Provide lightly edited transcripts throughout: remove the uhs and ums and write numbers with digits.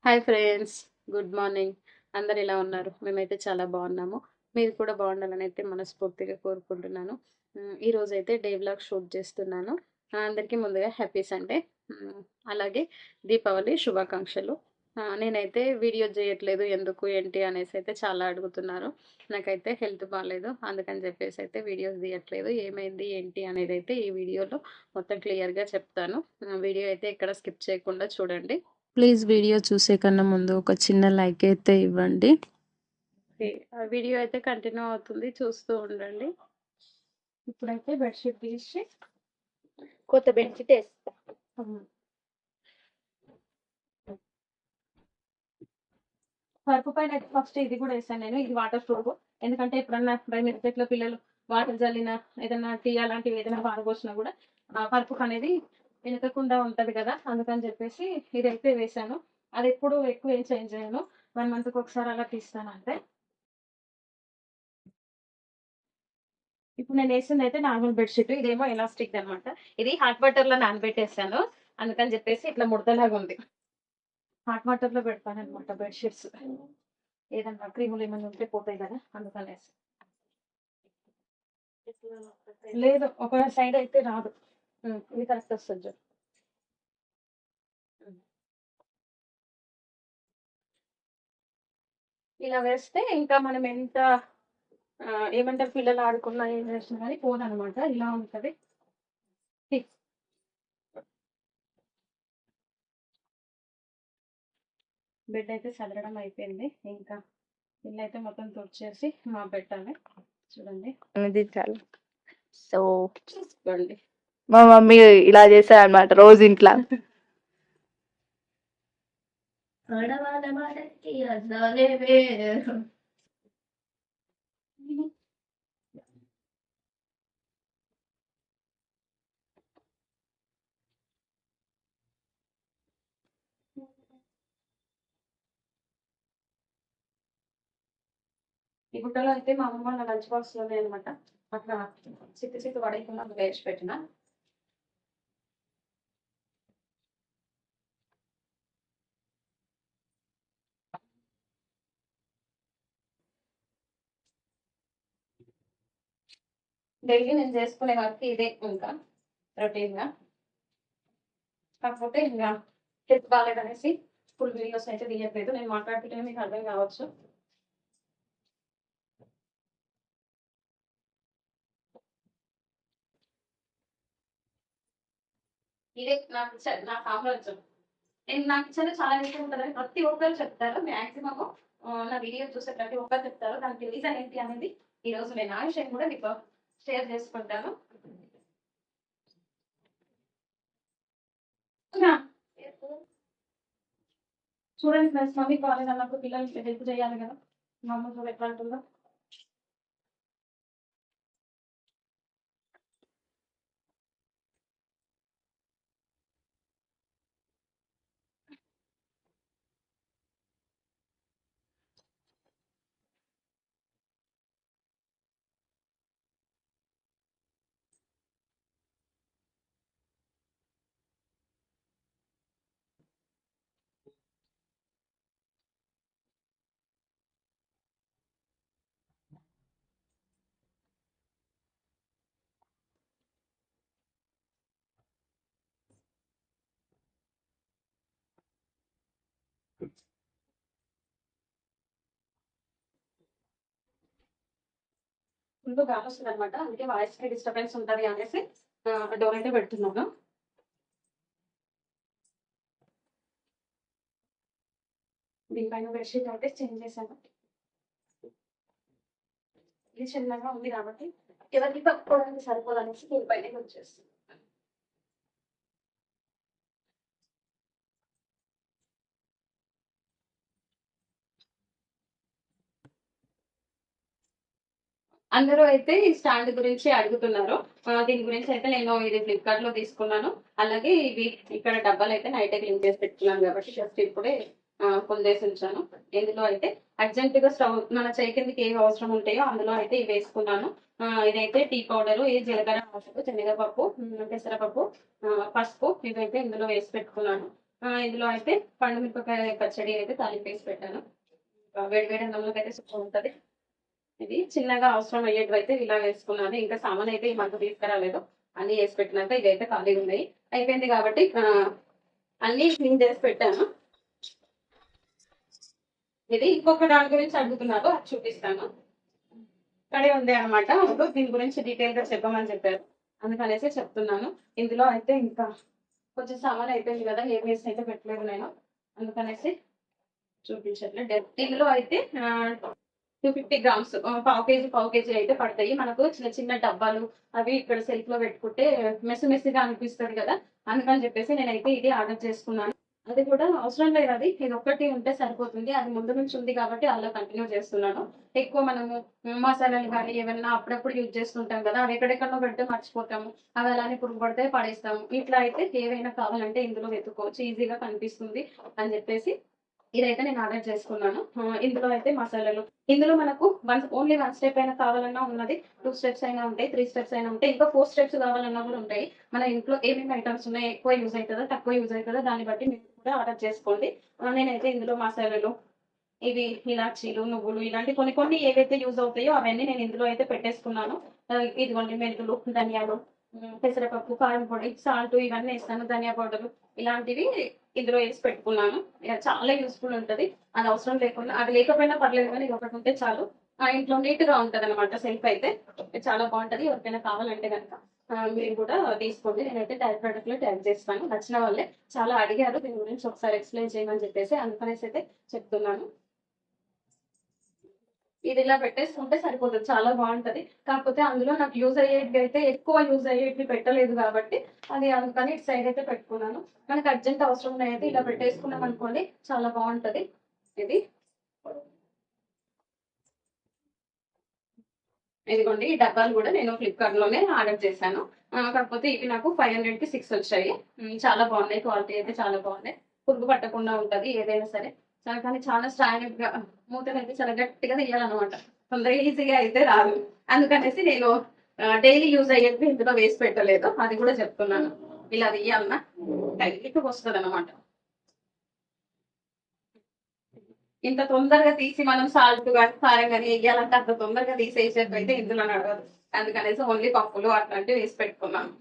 Hi friends, good morning. అందరు ఎలా ఉన్నారు? మేమైతే చాలా బాగున్నాము. మీరు కూడా బాగుండాలని అయితే మనస్ఫూర్తిగా కోరుకుంటున్నాను. ఈరోజు అయితే డే వ్లాగ్ షూట్ చేస్తున్నాను. అందరికీ ముందుగా హ్యాపీ సండే. అలాగే దీపావళి శుభాకాంక్షలు. నేనైతే వీడియో చేయట్లేదు, ఎందుకు ఏంటి అనేసి అయితే చాలా అడుగుతున్నారు. నాకైతే హెల్త్ బాగాలేదు, అందుకని చెప్పేసి అయితే వీడియోస్ తీయట్లేదు. ఏమైంది ఏంటి అనేది అయితే ఈ వీడియోలో మొత్తం క్లియర్గా చెప్తాను. వీడియో అయితే ఎక్కడ స్కిప్ చేయకుండా చూడండి. ప్లీజ్ వీడియో చూసే కన్నా ముందు ఒక చిన్న లైక్ అయితే ఇవ్వండి. ఆ వీడియో అయితే కంటిన్యూ అవుతుంది, చూస్తూ ఉండండి. ఇప్పుడైతే బెడ్షీట్ తీసి కొత్త బెడ్షీట్ వేస్తా. పరుపు పైన అయితే ఫస్ట్ ఇది కూడా వేసాను నేను. ఇది వాటర్ ప్రూఫ్, ఎందుకంటే ఎప్పుడన్నా బై మిస్టేక్ లో పిల్లలు వాటర్ జల్లిన ఏదైనా టీ అలాంటివి ఏదైనా పారబోసినా కూడా పరుపు అనేది వెనకకుండా ఉంటది కదా, అందుకని చెప్పేసి ఇదైతే వేసాను. అది ఎప్పుడు ఎక్కువ ఏం చేంజ్ చేయను, 1 మంత్కి ఒకసారి అలా తీస్తాను అంతే. ఇప్పుడు నేను వేసింది అయితే నార్మల్ బెడ్షీట్, ఇదేమో ఎలాస్టిక్ అనమాట. ఇది హాట్ వాటర్ లో నానబెట్టేసాను, అందుకని చెప్పేసి ఇట్లా ముడతలాగా ఉంది. హాట్ వాటర్ లో పెడతాను అనమాట బెడ్షీట్స్, ఏదన్నా క్రీములు ఏమైనా ఉంటే పోతాయి కదా, అందుకనేసి. లేదు, ఒక సైడ్ అయితే రాదు. ఇది కరెక్ట్ వస్తుంది చూడు. ఇలా వేస్తే ఇంకా మనం ఎంత ఏమంటారు, పిల్లలు ఆడుకున్నా ఏం చేసినా కానీ పోదనమాట, ఇలా ఉంటది. బెడ్ అయితే చదరడం అయిపోయింది, ఇంకా ఇల్లు అయితే మొత్తం తుడిచేసి మా పెట్టాలి. చూడండి, ఇది చాలు. సో చూసుకోండి. మా మమ్మీ ఇలా చేస్తారనమాట రోజు ఇంట్లో. ఈ గుట్టలో అయితే మా అమ్మ నా లంచ్ బాక్స్ లోనే అనమాట, అట్లా చిత్తు పడేయకుండా వేసి పెట్టిన. డైలీ నేను చేసుకునే వర్క్ ఇదే, ఇంకా రొటీన్ గా. కాకపోతే ఇంకా హెల్త్ బాగాలేదనేసి ఫుల్ వీడియోస్ అయితే తీయట్లేదు. నేను మాట్లాడుతుంటే మీకు అర్థం కావచ్చు. ఇదే నాకు నా సామ్రాజ్యం. నాకు ఇచ్చేది చాలా ఇష్టం ఉంటుందని ప్రతి ఒక్కరు చెప్తారు. మ్యాక్సిమమ్ నా వీడియో చూసే ప్రతి ఒక్కరు చెప్తారు. దానికి రీజన్ ఏంటి అనేది ఈ రోజు నేను ఆ విషయం కూడా మీకు షేర్ చేసుకుంటాను. చూడండి ఫ్రెండ్స్, మమ్మీ కాలేజ్ అన్నప్పుడు పిల్లలకి హెల్ప్ చేయాలి కదా, మా అమ్మ చూడ ఎట్లా అంటుందో. ఫుల్ గాలి వస్తుంది అనమాట, అందుకే వాయిస్ కి డిస్టర్బెన్స్ ఉంటది అనేసి డోర్ అయితే పెడుతున్నాను. దీనిపైన బెడ్షీట్ అయితే చేంజ్ చేశాను. ఇది చిన్నగా ఉంది కాబట్టి ఎవరికి కప్పుకోవడానికి సరిపోదనేసి దీనిపైన వచ్చేస్తుంది. అందరూ అయితే ఈ స్టాండ్ గురించి అడుగుతున్నారు. దీని గురించి అయితే నేను ఇది ఫ్లిప్కార్ట్ లో తీసుకున్నాను. అలాగే ఇవి ఇక్కడ డబ్బాలు అయితే నైట్ క్లీన్ చేసి పెట్టుకున్నాను కాబట్టి జస్ట్ ఇప్పుడే పొందేసి ఉంచాను. ఇందులో అయితే అర్జెంట్ గా స్టవ్ మన చేయి కిందకి ఏవి అవసరం ఉంటాయో అందులో అయితే ఇవి వేసుకున్నాను. ఇదైతే టీ పౌడర్, ఇది జీలకర్ర, శనగపప్పు, పెసరపప్పు, పసుపు, ఇదైతే ఇందులో వేసి పెట్టుకున్నాను. ఇందులో అయితే పండు మిరపకాయ పచ్చడి అయితే తాలింపు వేసి పెట్టాను. వేడి వేడి అన్నంలోకి అయితే సూపర్ ఉంటది. ఇది చిన్నగా అవసరం అయ్యేటివి అయితే ఇలా వేసుకున్నాను. ఇంకా సామాన్ అయితే ఈ మధ్య తీసుకురాలేదు. అన్ని వేసి పెట్టినాక ఇదైతే ఖాళీగా ఉన్నాయి. అయిపోయింది కాబట్టి అన్ని క్లీన్ చేసి పెట్టాను. ఇది ఇంకొక దాని గురించి అడుగుతున్నారు, అది చూపిస్తాను. ఇక్కడే ఉంది అనమాట. దీని గురించి డీటెయిల్ గా చెప్పమని చెప్పారు, అందుకనేసి చెప్తున్నాను. ఇందులో అయితే ఇంకా కొంచెం సామాన్ అయిపోయింది కదా, ఏ వేస్ట్ అయితే పెట్టలేదు నేను, అందుకనేసి చూపించట్లేదు. ఇందులో అయితే 250 గ్రామ్స్, పావు కేజీ అయితే పడతాయి మనకు. చిన్న చిన్న డబ్బాలు అవి ఇక్కడ సెల్ఫ్ లో పెట్టుకుంటే మెస్సి మెస్సిగా అనిపిస్తుంది కదా, అందుకని చెప్పేసి నేనైతే ఇది ఆర్డర్ చేసుకున్నాను. అది కూడా అవసరం లేదు, అది ఇది ఒక్కటి ఉంటే సరిపోతుంది. అది ముందు నుంచి ఉంది కాబట్టి అలా కంటిన్యూ చేస్తున్నాను. ఎక్కువ మనము మసాలాలు కానీ ఏమన్నా అప్పుడప్పుడు యూజ్ చేస్తుంటాం కదా, అవి ఎక్కడెక్కడో పెడితే మర్చిపోతాము. అవి అలానే పురుగు పడితే పడేస్తాము. ఇట్లా అయితే ఏవైనా కావాలంటే ఇందులో వెతుక్కోవచ్చు, ఈజీగా కనిపిస్తుంది అని చెప్పేసి ఇదైతే నేను ఆర్డర్ చేసుకున్నాను. ఇందులో అయితే మసాలాలు, ఇందులో మనకు ఓన్లీ 1 స్టెప్ అయినా కావాలన్నా ఉన్నది, 2 స్టెప్స్ అయినా ఉంటాయి, 3 స్టెప్స్ అయినా ఉంటాయి, ఇంకా 4 స్టెప్స్ కావాలన్నా కూడా ఉంటాయి. మన ఇంట్లో ఏమేమి ఐటమ్స్ ఉన్నాయి, ఎక్కువ యూజ్ అవుతుందా తక్కువ యూజ్ అవుతుందా దాన్ని బట్టి మీరు కూడా ఆర్డర్ చేసుకోండి. నేనైతే ఇందులో మసాలాలు, ఇవి ఇలాచీలు, నువ్వులు, ఇలాంటి కొన్ని కొన్ని ఏవైతే యూజ్ అవుతాయో అవన్నీ నేను ఇందులో అయితే పెట్టేసుకున్నాను. ఇదిగోండి మెంతులు, ధనియాలు, పెసరపప్పు, కారం పొడి, సాల్ట్ ఇవన్నీ వేస్తాను, ధనియా పౌడర్ ఇలాంటివి ఇందులో వేసి పెట్టుకున్నాను. చాలా యూస్ఫుల్ ఉంటది. అది అవసరం లేకుండా, అది లేకపోయినా పర్లేదు కానీ ఇది ఒకటి ఉంటే చాలు. ఆ ఇంట్లో నీట్ గా ఉంటది అనమాట. సెల్ఫ్ అయితే చాలా బాగుంటది. ఎవరికైనా కావాలంటే కనుక మీరు కూడా తీసుకోండి. నేనైతే టైప్ ప్రొడక్ట్ లో ట్యాగ్ చేస్తాను. నచ్చిన వాళ్ళే చాలా అడిగారు దీని గురించి ఒకసారి ఎక్స్ప్లెయిన్ చేయమని చెప్పేసి, అందుకనేసి అయితే చెప్తున్నాను. ఇది ఇలా పెట్టేసుకుంటే సరిపోతుంది, చాలా బాగుంటది. కాకపోతే అందులో నాకు యూజ్ అయ్యేటివి అయితే ఎక్కువ యూజ్ అయ్యేటివి పెట్టలేదు కాబట్టి అది అందుకని ఇటు సైడ్ అయితే పెట్టుకున్నాను. మనకు అర్జెంట్ అవసరం ఉన్నాయైతే ఇలా పెట్టేసుకున్నాం అనుకోండి, చాలా బాగుంటది. ఇది ఇదిగోండి, ఈ డబ్బాలు కూడా నేను ఫ్లిప్కార్ట్ లోనే ఆర్డర్ చేశాను. కాకపోతే ఇవి నాకు 500 కి 6 వచ్చాయి. చాలా బాగున్నాయి, క్వాలిటీ అయితే చాలా బాగున్నాయి. పురుగు పట్టకుండా ఉంటది ఏదైనా సరే. కానీ చాలా స్టాండర్డ్ గా, మూతలు అయితే చాలా గట్టిగా తీయాలన్నమాట. తొందరగా ఈజీగా అయితే రాదు. అందుకనేసి నేను డైలీ యూజ్ అయ్యేది ఇందులో వేసి పెట్టలేదు, అది కూడా చెప్తున్నాను. ఇలా తీయాలన్నా టైట్గా వస్తుంది అనమాట. ఇంత తొందరగా తీసి మనం సాల్ట్ కానీ కారం కానీ వేయాలంటే అంత తొందరగా తీసేసేపు అయితే ఇందులో నడవదు. అందుకనేసి ఓన్లీ పప్పులు అట్లాంటివి వేసి పెట్టుకున్నాను.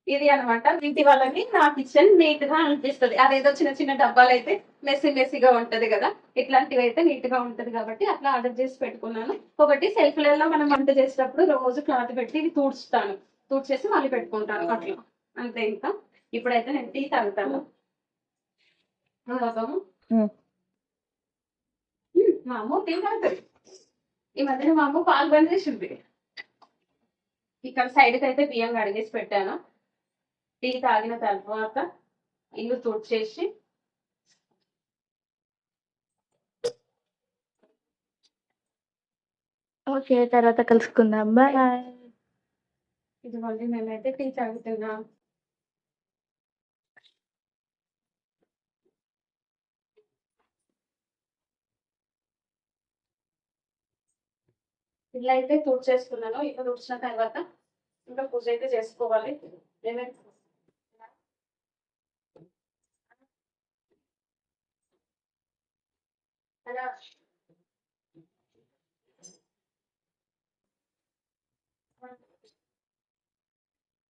ఇది అనమాట ఇంటి వాళ్ళని నా కిచెన్ నీట్ గా అనిపిస్తుంది. అదేదో చిన్న చిన్న డబ్బాలు అయితే మెస్సీ మెస్సీగా ఉంటది కదా, ఇట్లాంటివి అయితే నీట్ గా ఉంటది కాబట్టి అట్లా ఆర్డర్ చేసి పెట్టుకున్నాను. ఒకటి సెల్ఫ్లలో మనం వంట చేసేటప్పుడు రోజు క్లాత్ పెట్టి ఇది తూడ్చేసి మళ్ళీ పెట్టుకుంటాను అట్లా, అంతే. ఇంకా ఇప్పుడైతే నేను టీ తాగుతాను. మా అమ్మ టీ తాగుతుంది. ఈ మధ్యన మా అమ్మ పాలు బంద్ చేసింది. ఇక్కడ సైడ్ కి అయితే బియ్యం కడిగేసి పెట్టాను. టీ తాగిన తర్వాత ఇల్లు తుడిచేసి ఓకే, తర్వాత కలుసుకుందాం. బాయ్. ఇదిగోండి మేమైతే టీ తాగుతున్నాం. ఇల్లు అయితే తుడిచేసుకున్నాను. ఇల్లు తుడిచిన తర్వాత ఇంకా పూజ అయితే చేసుకోవాలి. ఏమైనా అలా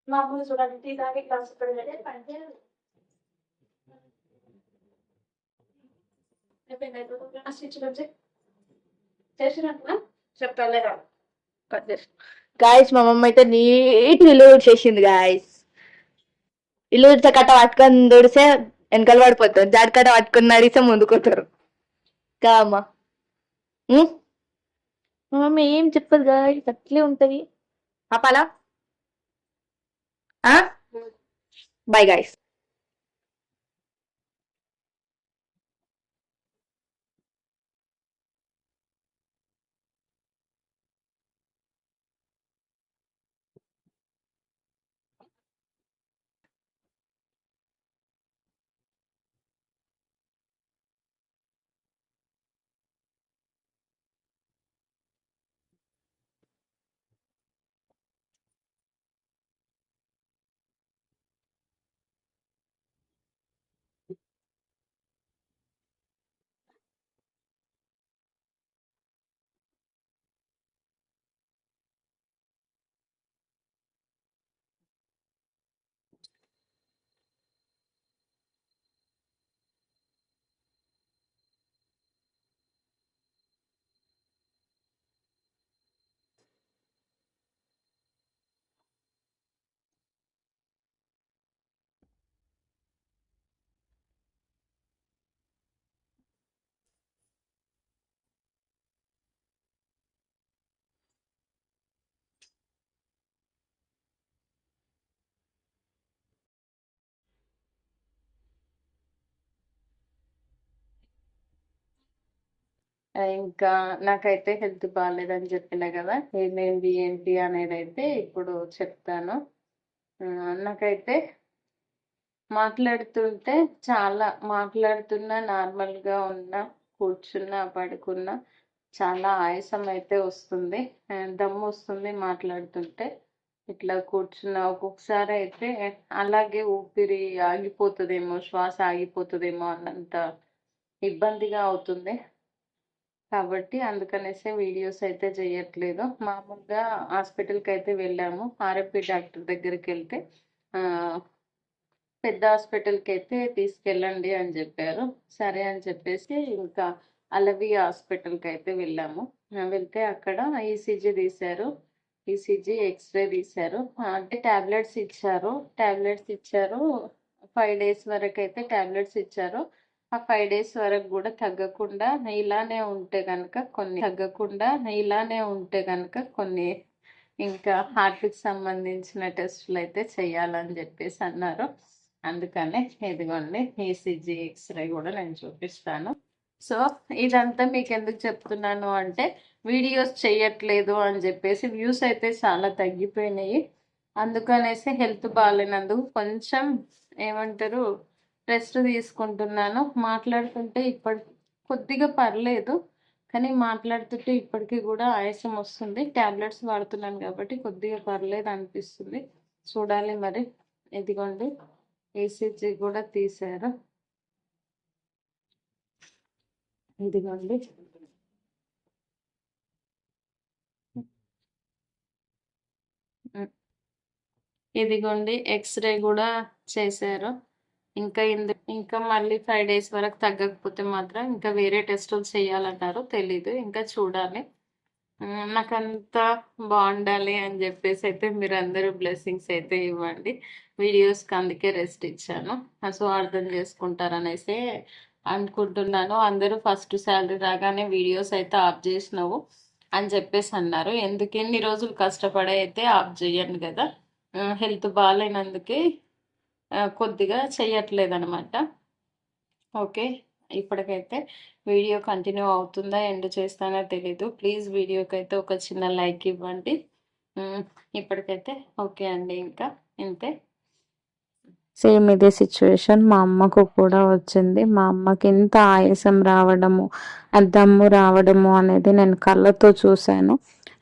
మామూలు చూడండి, టీ తాగి గ్లాస్ పెడితే పంటే అయిపోయింది. చేసినట్టుగా చెప్తాలే రా. గాయస్, మా మమ్మీ అయితే నీట్ ఇల్లు చేసింది గాయస్. ఇల్లు తుడిచే కట్ట పట్టుకొని తుడిసే వెనకాల పడిపోతారు, జాడి కట్ట పట్టుకొని నడిస్తే ముందుకోతారు. కా అమ్మా. మా మమ్మీ ఏం చెప్పదు గాయస్, అట్లే ఉంటది. ఆపాలా? Bye guys. ఇంకా నాకైతే హెల్త్ బాగాలేదని చెప్పిన కదా, ఏమైంది ఏంటి అనేది అయితే ఇప్పుడు చెప్తాను. నాకైతే మాట్లాడుతుంటే చాలా మాట్లాడుతున్నా, నార్మల్గా ఉన్నా, కూర్చున్నా, పడుకున్నా చాలా ఆయాసం అయితే వస్తుంది. దమ్ము వస్తుంది మాట్లాడుతుంటే. ఇట్లా కూర్చున్నా ఒక్కొక్కసారి అయితే అలాగే ఊపిరి ఆగిపోతుందేమో, శ్వాస ఆగిపోతుందేమో అన్నంత ఇబ్బందిగా అవుతుంది. కాబట్టి అందుకనేసే వీడియోస్ అయితే చేయట్లేదు. మామూలుగా హాస్పిటల్కి అయితే వెళ్ళాము. ఆర్ఎంపీ డాక్టర్ దగ్గరికి వెళ్తే పెద్ద హాస్పిటల్కి అయితే తీసుకెళ్ళండి అని చెప్పారు. సరే అని చెప్పేసి ఇంకా అలవి హాస్పిటల్కి అయితే వెళ్ళాము. వెళ్తే అక్కడ ఈసీజీ తీశారు. ఈసీజీ ఎక్స్రే తీశారు. అంటే టాబ్లెట్స్ ఇచ్చారు. 5 days వరకు అయితే టాబ్లెట్స్ ఇచ్చారు. ఆ 5 days వరకు కూడా తగ్గకుండా ఇలానే ఉంటే కనుక కొన్ని ఇంకా హార్ట్కి సంబంధించిన టెస్టులు అయితే చెయ్యాలని చెప్పేసి అన్నారు. అందుకనే ఇదిగోండి ఈసీజీ ఎక్స్రే కూడా నేను చూపిస్తాను. సో ఇదంతా మీకు ఎందుకు చెప్తున్నాను అంటే, వీడియోస్ చేయట్లేదు అని చెప్పేసి వ్యూస్ అయితే చాలా తగ్గిపోయినాయి. అందుకనేసి హెల్త్ బాగాలేనందుకు కొంచెం ఏమంటారు రెస్ట్ తీసుకుంటున్నాను. మాట్లాడుతుంటే కొద్దిగా పర్లేదు, కానీ మాట్లాడుతుంటే ఇప్పటికీ కూడా ఆయాసం వస్తుంది. టాబ్లెట్స్ వాడుతున్నాను కాబట్టి కొద్దిగా పర్లేదు అనిపిస్తుంది. చూడాలి మరి. ఇదిగోండి ఈసీజీ కూడా తీశారు. ఇదిగోండి ఇదిగోండి ఎక్స్రే కూడా చేశారు. ఇంకా మళ్ళీ 5 days వరకు తగ్గకపోతే మాత్రం ఇంకా వేరే టెస్టులు చేయాలన్నారు. తెలీదు, ఇంకా చూడాలి. నాకంతా బాగుండాలి అని చెప్పేసి అయితే మీరు అందరూ బ్లెస్సింగ్స్ అయితే ఇవ్వండి. వీడియోస్కి అందుకే రెస్ట్ ఇచ్చాను. సో అర్థం చేసుకుంటారనేసి అనుకుంటున్నాను. అందరూ ఫస్ట్ శాలరీ రాగానే వీడియోస్ అయితే ఆఫ్ చేసినావు అని చెప్పేసి అన్నారు. ఎందుకు ఎన్ని రోజులు కష్టపడి అయితే ఆఫ్ చేయను కదా. హెల్త్ బాగాలేనందుకే కొద్దిగా చెయ్యట్లేదు అనమాట. ఓకే, ఇప్పటికైతే వీడియో కంటిన్యూ అవుతుందా ఎండ్ చేస్తానో తెలీదు. ప్లీజ్ వీడియోకి అయితే ఒక చిన్న లైక్ ఇవ్వండి. ఇప్పటికైతే ఓకే అండి, ఇంకా ఇంతే. సేమ్ ఇదే సిచ్యువేషన్ మా అమ్మకు కూడా వచ్చింది. మా అమ్మకి ఇంత ఆయాసం రావడము, దమ్ము రావడము అనేది నేను కళ్ళతో చూశాను.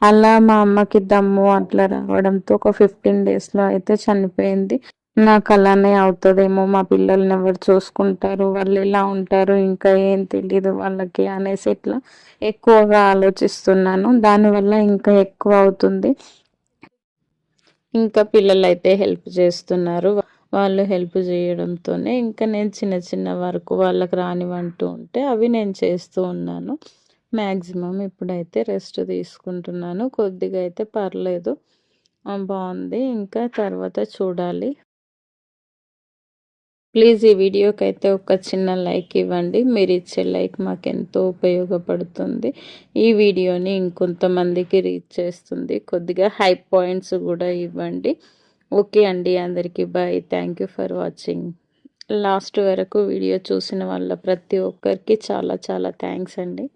అలా మా అమ్మకి దమ్ము అట్లా రావడంతో ఒక 15 daysలో అయితే చనిపోయింది. నాకు అలానే అవుతుందేమో, మా పిల్లల్ని ఎవరు చూసుకుంటారు, వాళ్ళు ఎలా ఉంటారు, ఇంకా ఏం తెలీదు వాళ్ళకి అనేసి ఇట్లా ఎక్కువగా ఆలోచిస్తున్నాను. దానివల్ల ఇంకా ఎక్కువ అవుతుంది. ఇంకా పిల్లలు అయితే హెల్ప్ చేస్తున్నారు. వాళ్ళు హెల్ప్ చేయడంతోనే ఇంకా నేను చిన్న చిన్న వర్క్ వాళ్ళకి రానివంటూ ఉంటే అవి నేను చేస్తూ ఉన్నాను. మ్యాక్సిమం ఇప్పుడైతే రెస్ట్ తీసుకుంటున్నాను. కొద్దిగా అయితే పర్లేదు, బాగుంది. ఇంకా తర్వాత చూడాలి. ప్లీజ్ ఈ వీడియోకి అయితే ఒక చిన్న లైక్ ఇవ్వండి. మీరు ఇచ్చే లైక్ మాకు ఎంతో ఉపయోగపడుతుంది. ఈ వీడియోని ఇంకొంతమందికి రీచ్ చేస్తుంది. కొద్దిగా హై పాయింట్స్ కూడా ఇవ్వండి. ఓకే అండి, అందరికీ bye. Thank you for watching. Last వరకు వీడియో చూసిన వాళ్ళ ప్రతి ఒక్కరికి చాలా చాలా థ్యాంక్స్ అండి.